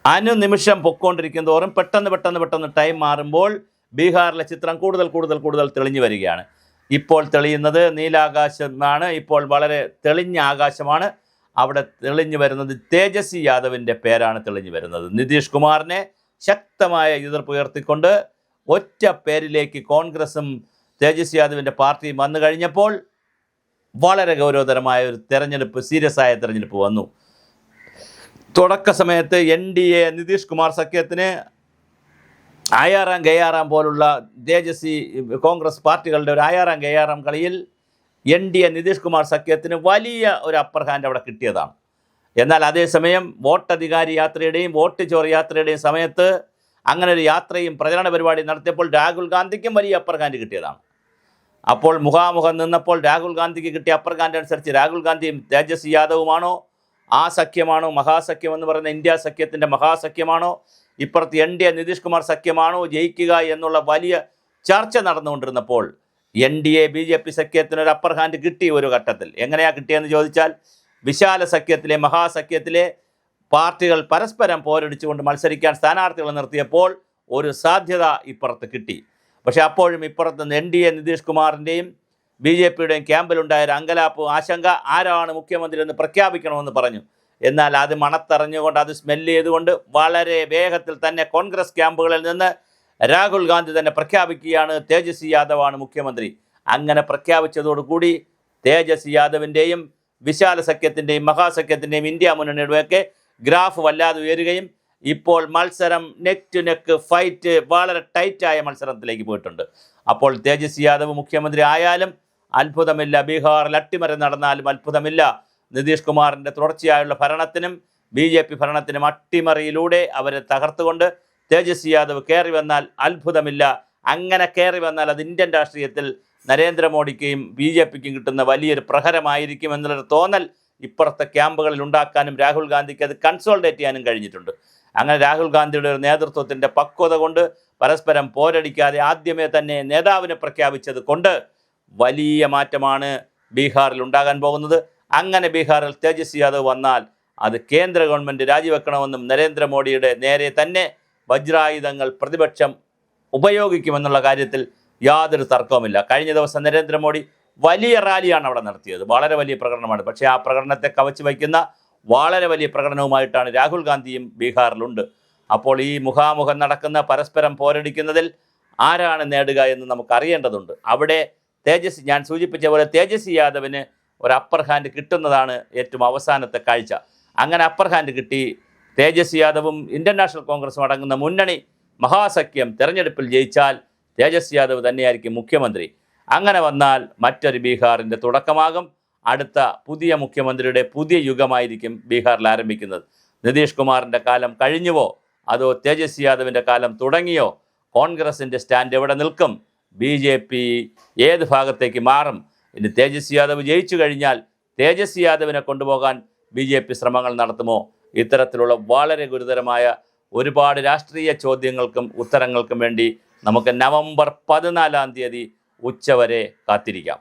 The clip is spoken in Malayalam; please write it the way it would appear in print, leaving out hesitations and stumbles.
അനുനിമിഷം പൊക്കോണ്ടിരിക്കും തോറും പെട്ടെന്ന് ടൈം മാറുമ്പോൾ ബീഹാറിലെ ചിത്രം കൂടുതൽ തെളിഞ്ഞു വരികയാണ്. ഇപ്പോൾ തെളിയുന്നത് നീലാകാശമാണ്. ഇപ്പോൾ വളരെ തെളിഞ്ഞ ആകാശമാണ്. അവിടെ തെളിഞ്ഞു വരുന്നത് തേജസ്വി യാദവിൻ്റെ പേരാണ് തെളിഞ്ഞു വരുന്നത്. നിതീഷ് കുമാറിനെ ശക്തമായ എതിർപ്പ് ഉയർത്തിക്കൊണ്ട് ഒറ്റ പേരിലേക്ക് കോൺഗ്രസും തേജസ്വി യാദവിൻ്റെ പാർട്ടിയും വന്നു കഴിഞ്ഞപ്പോൾ വളരെ ഗൗരവതരമായ ഒരു തെരഞ്ഞെടുപ്പ്, സീരിയസ് ആയ തെരഞ്ഞെടുപ്പ് വന്നു. തുടക്ക സമയത്ത് NDA നിതീഷ് കുമാർ സഖ്യത്തിന് ആയാറാം ഗയാറാം പോലുള്ള തേജസ്വി കോൺഗ്രസ് പാർട്ടികളുടെ ഒരു ആയാറാം ഗയാറാം കളിയിൽ NDA നിതീഷ് കുമാർ സഖ്യത്തിന് വലിയ ഒരു അപ്പർ ഹാൻഡ് അവിടെ കിട്ടിയതാണ്. എന്നാൽ അതേസമയം വോട്ടധികാരി യാത്രയുടെയും വോട്ട് ചോർ യാത്രയുടെയും സമയത്ത് അങ്ങനെ ഒരു യാത്രയും പ്രചരണ പരിപാടി നടത്തിയപ്പോൾ രാഹുൽ ഗാന്ധിക്കും വലിയ അപ്പർ ഹാൻഡ് കിട്ടിയതാണ്. അപ്പോൾ മുഖാമുഖം നിന്നപ്പോൾ രാഹുൽ ഗാന്ധിക്ക് കിട്ടിയ അപ്പർ ഹാൻഡ് അനുസരിച്ച് രാഹുൽ ഗാന്ധിയും തേജസ്വി യാദവുമാണോ ആ സഖ്യമാണോ മഹാസഖ്യം എന്ന് പറയുന്ന ഇന്ത്യ സഖ്യത്തിൻ്റെ മഹാസഖ്യമാണോ ഇപ്പുറത്ത് NDA നിതീഷ് കുമാർ സഖ്യമാണോ ജയിക്കുക എന്നുള്ള വലിയ ചർച്ച നടന്നുകൊണ്ടിരുന്നപ്പോൾ NDA BJP സഖ്യത്തിനൊരു അപ്പർ ഹാൻഡ് കിട്ടി ഒരു ഘട്ടത്തിൽ. എങ്ങനെയാണ് കിട്ടിയെന്ന് ചോദിച്ചാൽ വിശാല സഖ്യത്തിലെ മഹാസഖ്യത്തിലെ പാർട്ടികൾ പരസ്പരം പോരടിച്ചുകൊണ്ട് മത്സരിക്കാൻ സ്ഥാനാർത്ഥികളെ നിർത്തിയപ്പോൾ ഒരു സാധ്യത ഇപ്പുറത്ത് കിട്ടി. പക്ഷേ അപ്പോഴും ഇപ്പുറത്ത് NDA നിതീഷ് കുമാറിൻ്റെയും BJPയുടെയും ക്യാമ്പിലുണ്ടായ ഒരു അങ്കലാപ്പ്, ആശങ്ക, ആരാണ് മുഖ്യമന്ത്രി എന്ന് പ്രഖ്യാപിക്കണമെന്ന് പറഞ്ഞു. എന്നാൽ അത് മണത്തറിഞ്ഞുകൊണ്ട്, അത് സ്മെല്ല് ചെയ്തുകൊണ്ട് വളരെ വേഗത്തിൽ തന്നെ കോൺഗ്രസ് ക്യാമ്പുകളിൽ നിന്ന് രാഹുൽ ഗാന്ധി തന്നെ പ്രഖ്യാപിക്കുകയാണ് തേജസ്വി യാദവാണ് മുഖ്യമന്ത്രി. അങ്ങനെ പ്രഖ്യാപിച്ചതോടുകൂടി തേജസ്വി യാദവിൻ്റെയും വിശാല സഖ്യത്തിൻ്റെയും മഹാസഖ്യത്തിൻ്റെയും ഇന്ത്യ മുന്നണിയുടെയൊക്കെ ഗ്രാഫ് വല്ലാതെ ഉയരുകയും ഇപ്പോൾ മത്സരം നെക്ക് ടു നെക്ക് ഫൈറ്റ് വളരെ ടൈറ്റായ മത്സരത്തിലേക്ക് പോയിട്ടുണ്ട്. അപ്പോൾ തേജസ്വി യാദവ് മുഖ്യമന്ത്രി ആയാലും അത്ഭുതമില്ല, ബീഹാറിൽ അട്ടിമറി നടന്നാലും അത്ഭുതമില്ല. നിതീഷ് കുമാറിൻ്റെ തുടർച്ചയായുള്ള ഭരണത്തിനും BJP ഭരണത്തിനും അട്ടിമറിയിലൂടെ അവരെ തകർത്തുകൊണ്ട് തേജസ്വി യാദവ് കയറി വന്നാൽ അത്ഭുതമില്ല. അങ്ങനെ കയറി വന്നാൽ അത് ഇന്ത്യൻ രാഷ്ട്രീയത്തിൽ നരേന്ദ്രമോദിക്കും BJPക്കും കിട്ടുന്ന വലിയൊരു പ്രഹരമായിരിക്കും എന്നുള്ളൊരു തോന്നൽ ഇപ്പുറത്തെ ക്യാമ്പുകളിൽ ഉണ്ടാക്കാനും രാഹുൽ ഗാന്ധിക്ക് അത് കൺസോൾഡേറ്റ് ചെയ്യാനും കഴിഞ്ഞിട്ടുണ്ട്. അങ്ങനെ രാഹുൽ ഗാന്ധിയുടെ ഒരു നേതൃത്വത്തിൻ്റെ പക്വത കൊണ്ട് പരസ്പരം പോരടിക്കാതെ ആദ്യമേ തന്നെ നേതാവിനെ പ്രഖ്യാപിച്ചത് കൊണ്ട് വലിയ മാറ്റമാണ് ബീഹാറിൽ ഉണ്ടാകാൻ പോകുന്നത്. അങ്ങനെ ബീഹാറിൽ തേജസ്വി യാദവ് വന്നാൽ അത് കേന്ദ്ര ഗവൺമെൻറ് രാജിവെക്കണമെന്നും നരേന്ദ്രമോദിയുടെ നേരെ തന്നെ വജ്രായുധങ്ങൾ പ്രതിപക്ഷം ഉപയോഗിക്കുമെന്നുള്ള കാര്യത്തിൽ യാതൊരു തർക്കവുമില്ല. കഴിഞ്ഞ ദിവസം നരേന്ദ്രമോദി വലിയ റാലിയാണ് അവിടെ നടത്തിയത്, വളരെ വലിയ പ്രകടനമാണ്. പക്ഷേ ആ പ്രകടനത്തെ കവച്ച് വയ്ക്കുന്ന വളരെ വലിയ പ്രകടനവുമായിട്ടാണ് രാഹുൽ ഗാന്ധിയും ബീഹാറിലുണ്ട്. അപ്പോൾ ഈ മുഖാമുഖം നടക്കുന്ന പരസ്പരം പോരടിക്കുന്നതിൽ ആരാണ് നേടുക എന്ന് നമുക്കറിയേണ്ടതുണ്ട്. അവിടെ ഞാൻ സൂചിപ്പിച്ച പോലെ തേജസ്വി യാദവിന് ഒരു അപ്പർ ഹാൻഡ് കിട്ടുന്നതാണ് ഏറ്റവും അവസാനത്തെ കാഴ്ച. അങ്ങനെ അപ്പർ ഹാൻഡ് കിട്ടി തേജസ്വി യാദവും ഇന്ത്യൻ നാഷണൽ കോൺഗ്രസും അടങ്ങുന്ന മുന്നണി മഹാസഖ്യം തെരഞ്ഞെടുപ്പിൽ ജയിച്ചാൽ തേജസ്വി യാദവ് തന്നെയായിരിക്കും മുഖ്യമന്ത്രി. അങ്ങനെ വന്നാൽ മറ്റൊരു ബീഹാറിൻ്റെ തുടക്കമാകും. അടുത്ത പുതിയ മുഖ്യമന്ത്രിയുടെ പുതിയ യുഗമായിരിക്കും ബീഹാറിൽ ആരംഭിക്കുന്നത്. നിതീഷ് കുമാറിൻ്റെ കാലം കഴിഞ്ഞുവോ അതോ തേജസ്വി യാദവിൻ്റെ കാലം തുടങ്ങിയോ? കോൺഗ്രസിൻ്റെ സ്റ്റാൻഡ് എവിടെ നിൽക്കും? BJP ഏത് ഭാഗത്തേക്ക് മാറും? ഇനി തേജസ്വി യാദവ് ജയിച്ചു കഴിഞ്ഞാൽ തേജസ്വി യാദവിനെ കൊണ്ടുപോകാൻ BJP ശ്രമങ്ങൾ നടത്തുമോ? ഇത്തരത്തിലുള്ള വളരെ ഗുരുതരമായ ഒരുപാട് രാഷ്ട്രീയ ചോദ്യങ്ങൾക്കും ഉത്തരങ്ങൾക്കും വേണ്ടി നമുക്ക് നവംബർ 14 ഉച്ചവരെ കാത്തിരിക്കാം.